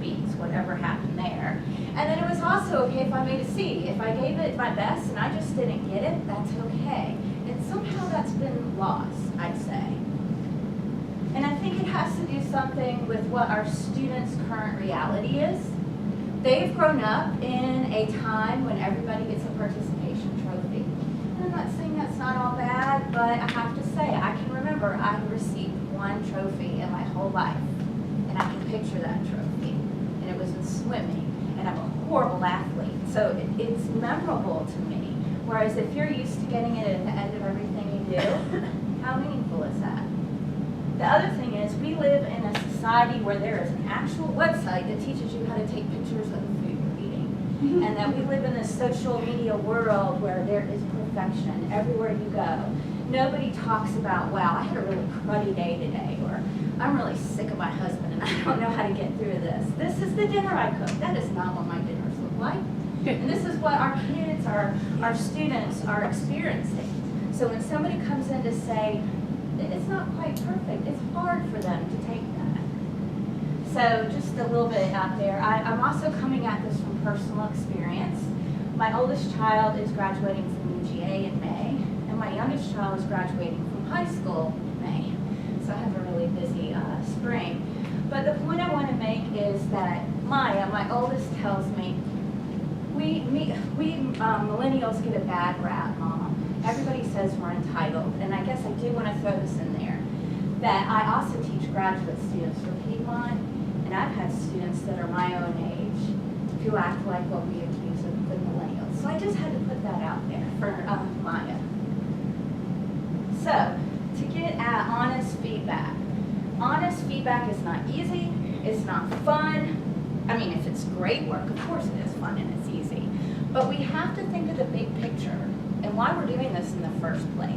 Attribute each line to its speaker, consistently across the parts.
Speaker 1: B's, whatever happened there. And then it was also okay if I made a C. If I gave it my best and I just didn't get it, that's okay. And somehow that's been lost, I'd say. And I think it has to do something with what our students' current reality is. They've grown up in a time when everybody gets a participation trophy. And I'm not saying that's not all bad, but I have to say, I can remember I received one trophy in my whole life. And I can picture that trophy. And it was in swimming. And I'm a horrible athlete. So it's memorable to me. Whereas if you're used to getting it at the end of everything you do, how meaningful is that? The other thing is, we live in a society where there is an actual website that teaches you how to take pictures of the food you're eating. And that we live in this social media world where there is perfection everywhere you go. Nobody talks about, wow, I had a really cruddy day today, or I'm really sick of my husband and I don't know how to get through this. This is the dinner I cook. That is not what my dinners look like. And this is what our kids, our students are experiencing. So when somebody comes in to say, it's not quite perfect, it's hard for them to take that. So just a little bit out there. I'm also coming at this from personal experience. My oldest child is graduating from UGA in May, and my youngest child is graduating from high school in May. So I have a really busy spring. But the point I want to make is that Maya, my oldest, tells me, we millennials get a bad rap, Mom. Everybody says we're entitled, and I guess I do want to throw this in there, that I also teach graduate students for Piedmont, and I've had students that are my own age who act like what we accuse of the millennials. So I just had to put that out there for Maya. So, to get at honest feedback. Honest feedback is not easy, it's not fun. I mean, if it's great work, of course it is fun and it's easy. But we have to think of the big picture and why we're doing this in the first place.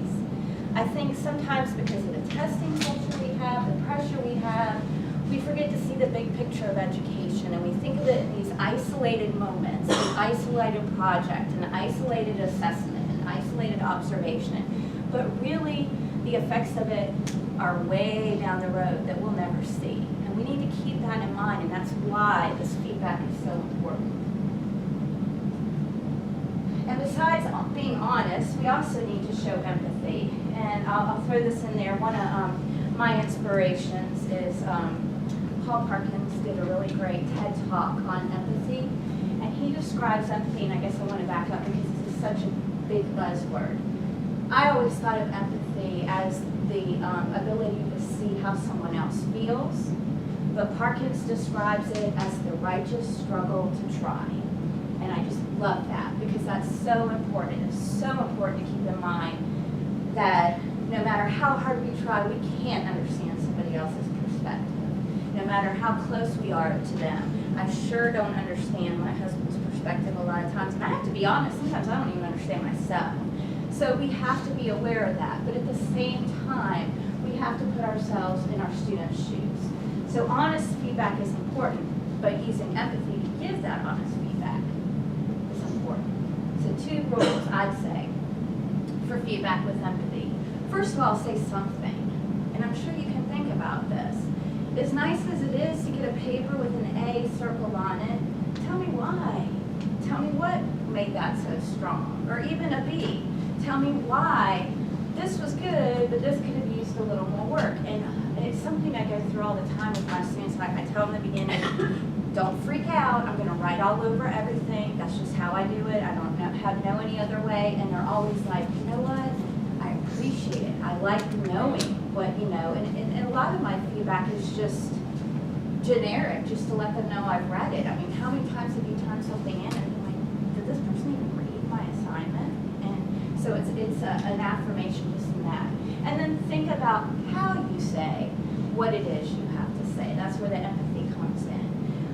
Speaker 1: I think sometimes because of the testing culture we have, the pressure we have, we forget to see the big picture of education, and we think of it in these isolated moments, an isolated project, an isolated assessment, an isolated observation. But really, the effects of it are way down the road that we'll never see. And we need to keep that in mind, and that's why this feedback is so important. And besides being honest, we also need to show empathy. And I'll throw this in there. One of my inspirations is Paul Parkins did a really great TED Talk on empathy. And he describes empathy, and I guess I want to back up because this is such a big buzzword. I always thought of empathy as the ability to see how someone else feels. But Parkins describes it as the righteous struggle to try. And I just love that because that's so important. It's so important to keep in mind that no matter how hard we try, we can't understand somebody else's perspective. No matter how close we are to them. I sure don't understand my husband's perspective a lot of times. And I have to be honest, sometimes I don't even understand myself. So we have to be aware of that. But at the same time, we have to put ourselves in our students' shoes. So honest feedback is important, but using empathy to give that honest feedback is important. So 2 rules, I'd say, for feedback with empathy. First of all, say something. And I'm sure you can think about this. As nice as it is to get a paper with an A circled on it, tell me why. Tell me what made that so strong. Or even a B. Tell me why this was good, but this could have used a little more work. And it's something I go through all the time with my students. Like I tell them in the beginning, don't freak out. I'm going to write all over everything. That's just how I do it. I don't know any other way. And they're always like, you know what? I appreciate it. I like knowing what you know. And a lot of my feedback is just generic, just to let them know I've read it. I mean, how many times have you turned something in and been like, did this person even read my assignment? And so it's an affirmation just in that. And then think about how you say what it is you have to say. That's where the empathy comes in.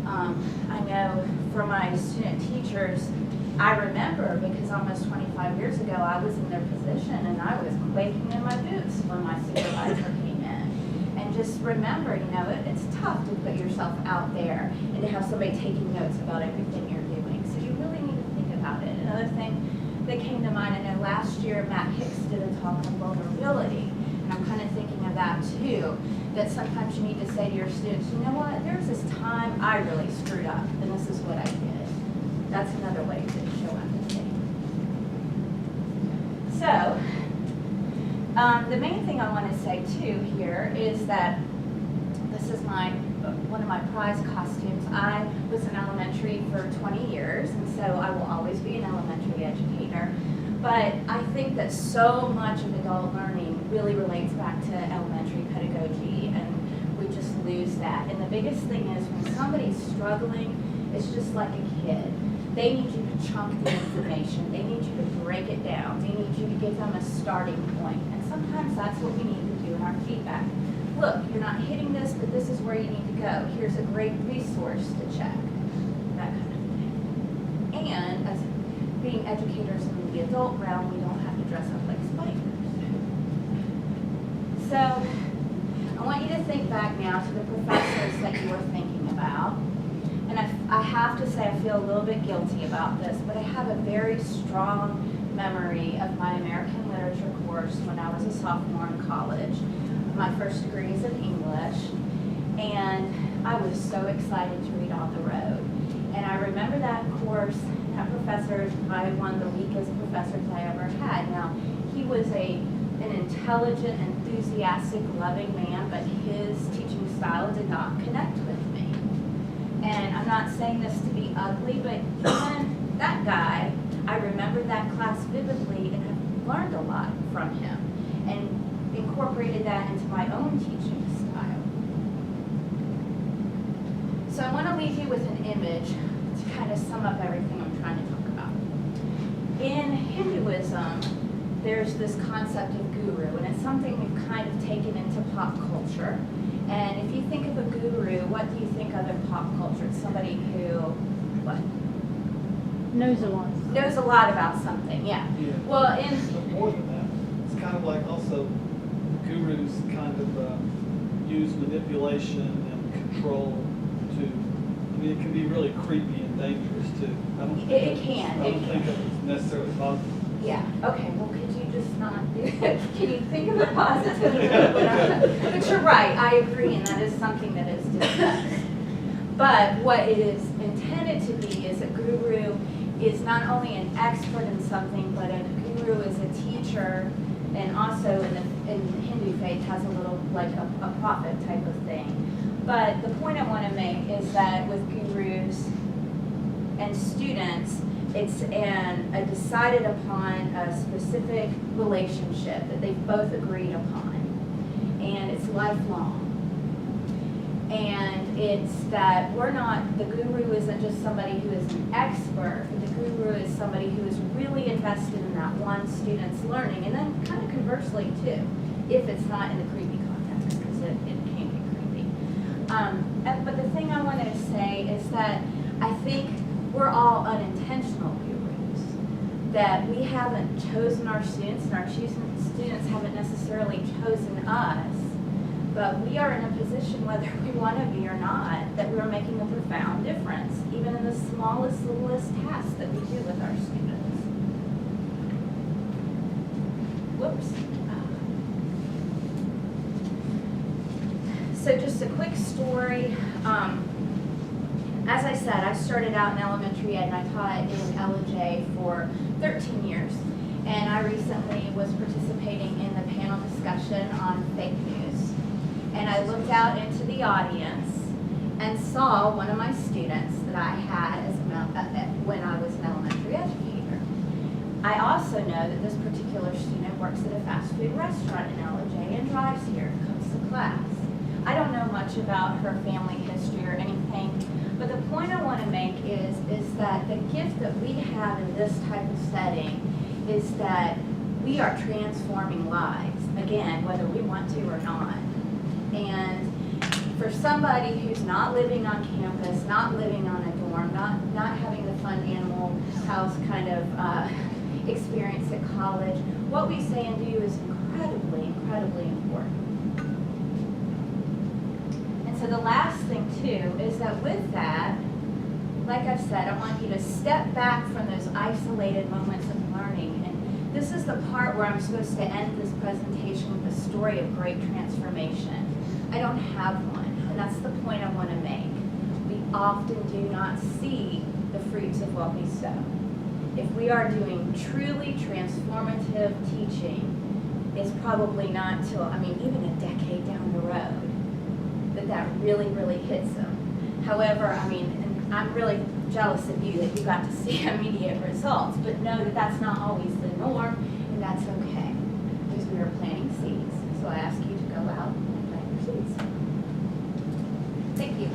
Speaker 1: I know for my student teachers, I remember because almost 25 years ago I was in their position and I was quaking in my boots when my supervisor came in. And just remember, you know, it's tough to put yourself out there and to have somebody taking notes about everything you're doing. So you really need to think about it. Another thing that came to mind, I know last year Matt Hicks did a talk on vulnerability. And I'm kind of thinking of that too, that sometimes you need to say to your students, you know what, there's this time I really screwed up, and this is what I did. That's another way to show empathy. So, the main thing I want to say too here is that this is one of my prize costumes. I was in elementary for 20 years, and so I will always be an elementary educator. But I think that so much of adult learning really relates back to elementary pedagogy, and we just lose that. And the biggest thing is when somebody's struggling, it's just like a kid. They need you to chunk the information. They need you to break it down. They need you to give them a starting point. And sometimes that's what we need to do in our feedback. Look, you're not hitting this, but this is where you need to go. Here's a great resource to check. That kind of thing. And as being educators in the adult realm, we don't have to dress up like spikers. So I want you to think back now to the professors that you were thinking about. And I have to say I feel a little bit guilty about this, but I have a very strong memory of my American literature course when I was a sophomore in college. My first degree is in English, and I was so excited to read On the Road. And I remember that course, that professor is probably one of the weakest professors I ever had. Now, he was an intelligent, enthusiastic, loving man, but his teaching style did not connect with me. And I'm not saying this to be ugly, but even that guy, I remember that class vividly and have learned a lot from him and incorporated that into my own teaching style. So I want to leave you with an image to kind of sum up everything I'm trying to talk about. In Hinduism, there's this concept of guru, and it's something we've kind of taken into pop culture. And if you think of a guru, what do you think of in pop culture? It's somebody who, what?
Speaker 2: Knows a lot.
Speaker 1: Knows a lot about something, yeah. Well,
Speaker 3: But more than that, it's kind of like also gurus kind of use manipulation and control to, I mean, it can be really creepy and dangerous too. I don't think
Speaker 1: It can.
Speaker 3: I don't think that it's necessarily positive.
Speaker 1: yeah, okay, well, could you just not do it? Can you think of it positively? But you're right, I agree, and that is something that is discussed. But what it is intended to be is a guru is not only an expert in something, but a guru is a teacher, and also in the Hindu faith has a little like a prophet type of thing. But the point I want to make is that with gurus and students, it's a decided upon a specific relationship that they've both agreed upon, and it's lifelong. And it's that the guru isn't just somebody who is an expert, the guru is somebody who is really invested in that one student's learning, and then kind of conversely too, if it's not in the creepy context, because it can be creepy. But the thing I wanted to say is that I think we're all unintentional gurus, that we haven't chosen our students, and our students haven't necessarily chosen us. But we are in a position, whether we want to be or not, that we're making a profound difference, even in the smallest, littlest tasks that we do with our students. Whoops. So just a quick story. As I said, I started out in elementary ed, and I taught in LJ for 13 years. And I recently was participating in the panel discussion on fake news. And I looked out into the audience and saw one of my students that I had when I was an elementary educator. I also know that this particular student works at a fast food restaurant in LJ and drives here, comes to class. I don't know much about her family history or anything, but the point I want to make is that the gift that we have in this type of setting is that we are transforming lives, again, whether we want to or not. And for somebody who's not living on campus, not living on a dorm, not having the fun animal house kind of experience at college, what we say and do is incredibly, incredibly important. And so the last thing too is that with that, like I've said, I want you to step back from those isolated moments of learning and This is the part where I'm supposed to end this presentation with a story of great transformation. I don't have one, and that's the point I want to make. We often do not see the fruits of what we sow. If we are doing truly transformative teaching, it's probably not till, I mean, even a decade down the road that really, really hits them. However, I mean, and I'm really jealous of you that you got to see immediate results, but know that that's not always the norm, and that's okay, because we are planting seeds. So I ask you to go out and plant your seeds. Thank you.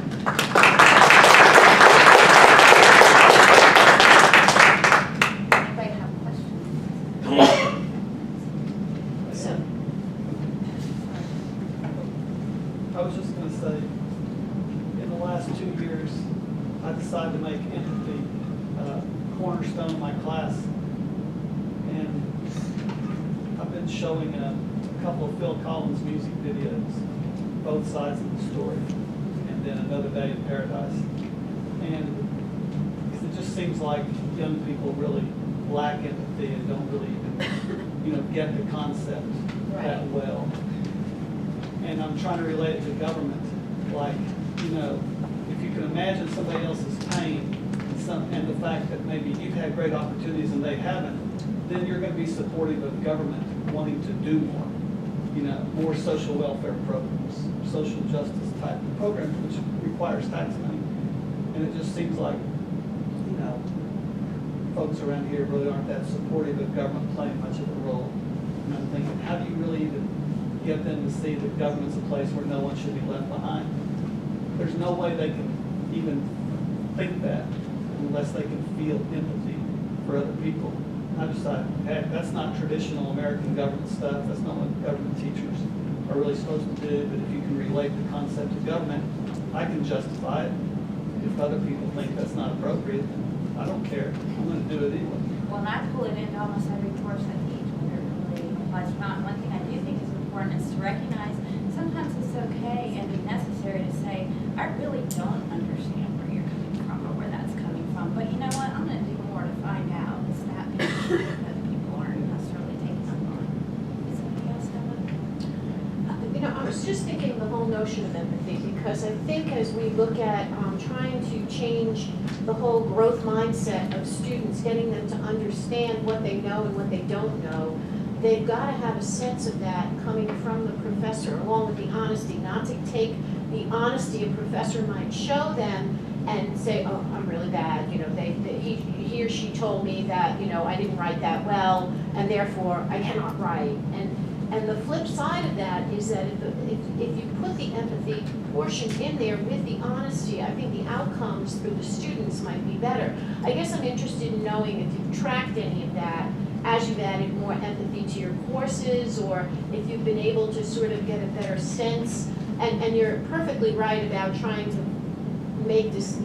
Speaker 1: Anybody have questions?
Speaker 2: So,
Speaker 3: I was just gonna say, in the last 2 years, I decided to make empathy a cornerstone of my class. And I've been showing a couple of Phil Collins music videos, both sides of the story, and then Another Day in Paradise. And it just seems like young people really lack empathy and don't really even, get the concept that well. And I'm trying to relate it to government, like, if you can imagine somebody else's pain and the fact that maybe you've had great opportunities and they haven't, then you're going to be supportive of government wanting to do more, more social welfare programs, social justice type of programs, which requires tax money. And it just seems like, folks around here really aren't that supportive of government playing much of a role. And I'm thinking, how do you really even get them to see that government's a place where no one should be left behind? There's no way they can even think that unless they can feel empathy for other people. I just thought, hey, that's not traditional American government stuff. That's not what government teachers are really supposed to do. But if you can relate the concept of government, I can justify it. If other people think that's not appropriate, then I don't care. I'm going to do it anyway.
Speaker 1: Well, and I pull it into almost every course I teach when it really applies or not. One thing I do think is important is to recognize sometimes it's okay and necessary to say, I really don't understand where you're coming from or where that's coming from. But you know what? I'm going to do more to find out. Is that because other people aren't necessarily taking up on? Does anybody else have
Speaker 4: I was just thinking the whole notion of empathy, because I think as we look at trying to change the whole growth mindset of students, getting them to understand what they know and what they don't know, they've got to have a sense of that coming from the professor, along with the honesty, not to take the honesty a professor might show them and say, oh, I'm really bad, he or she told me that, I didn't write that well, and therefore I cannot write. And the flip side of that is that if you put the empathy portion in there with the honesty, I think the outcomes for the students might be better. I guess I'm interested in knowing if you've tracked any of that as you've added more empathy to your courses, or if you've been able to sort of get a better sense. And you're perfectly right about trying to make this,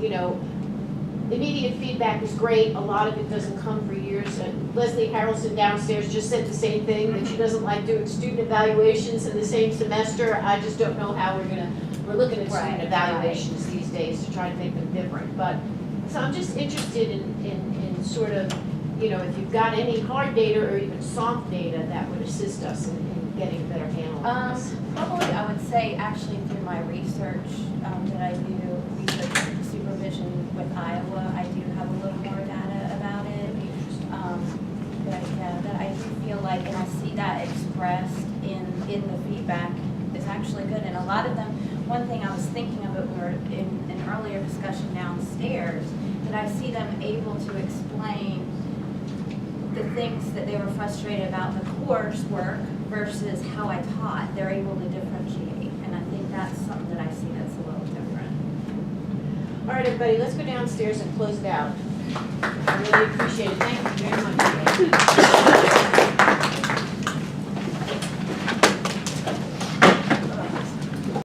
Speaker 4: immediate feedback is great. A lot of it doesn't come for years. Leslie Harrelson downstairs just said the same thing, that she doesn't like doing student evaluations in the same semester. I just don't know how we're looking at student evaluations these days to try to make them different. But so I'm just interested in sort of, if you've got any hard data or even soft data that would assist us in getting a better handle on this.
Speaker 1: Probably, I would say, actually, through my research that I do, research supervision with Iowa, I do have a little more data about it. That I do feel like, and I see that expressed in the feedback is actually good. And a lot of them, one thing I was thinking of it, we were in an earlier discussion downstairs, that I see them able to explain the things that they were frustrated about in the coursework versus how I taught. They're able to differentiate, and I think that's something that I see that's a little different.
Speaker 4: All right, everybody, let's go downstairs and close it out. I really appreciate it. Thank you very much.